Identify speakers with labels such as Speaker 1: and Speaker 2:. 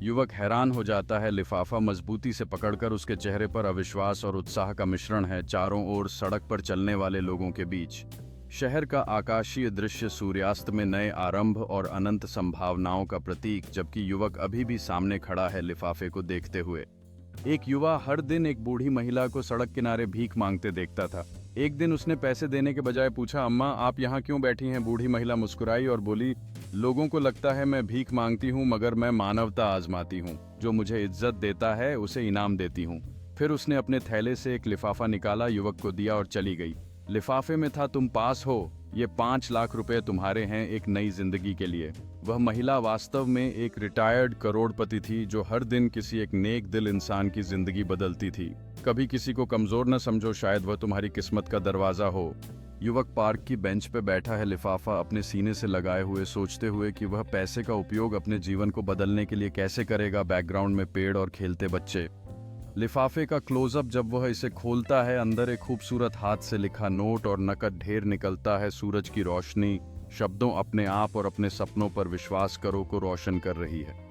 Speaker 1: युवक हैरान हो जाता है। लिफाफा मजबूती से पकड़कर उसके चेहरे पर अविश्वास और उत्साह का मिश्रण है। चारों ओर सड़क पर चलने वाले लोगों के बीच शहर का आकाशीय दृश्य, सूर्यास्त में नए आरंभ और अनंत संभावनाओं का प्रतीक, जबकि युवक अभी भी सामने खड़ा है लिफाफे को देखते हुए। एक युवा हर दिन एक बूढ़ी महिला को सड़क किनारे भीख मांगते देखता था। एक दिन उसने पैसे देने के बजाय पूछा, अम्मा आप यहाँ क्यों बैठी हैं? बूढ़ी महिला मुस्कुराई और बोली, लोगों को लगता है मैं भीख मांगती हूँ, मगर मैं मानवता आजमाती हूँ। जो मुझे इज्जत देता है उसे इनाम देती हूँ। फिर उसने अपने थैले से एक लिफाफा निकाला, युवक को दिया और चली गई। लिफाफे में था, तुम पास हो, ये 5 लाख रुपए तुम्हारे हैं एक नई जिंदगी के लिए। वह महिला वास्तव में एक रिटायर्ड करोड़पति थी, जो हर दिन किसी एक नेक दिल इंसान की जिंदगी बदलती थी। कभी किसी को कमजोर न समझो, शायद वह तुम्हारी किस्मत का दरवाजा हो। युवक पार्क की बेंच पे बैठा है, लिफाफा अपने सीने से लगाए हुए, सोचते हुए कि वह पैसे का उपयोग अपने जीवन को बदलने के लिए कैसे करेगा। बैकग्राउंड में पेड़ और खेलते बच्चे। लिफाफे का क्लोजअप जब वह इसे खोलता है, अंदर एक खूबसूरत हाथ से लिखा नोट और नकद ढेर निकलता है। सूरज की रोशनी शब्दों अपने आप और अपने सपनों पर विश्वास करो को रोशन कर रही है।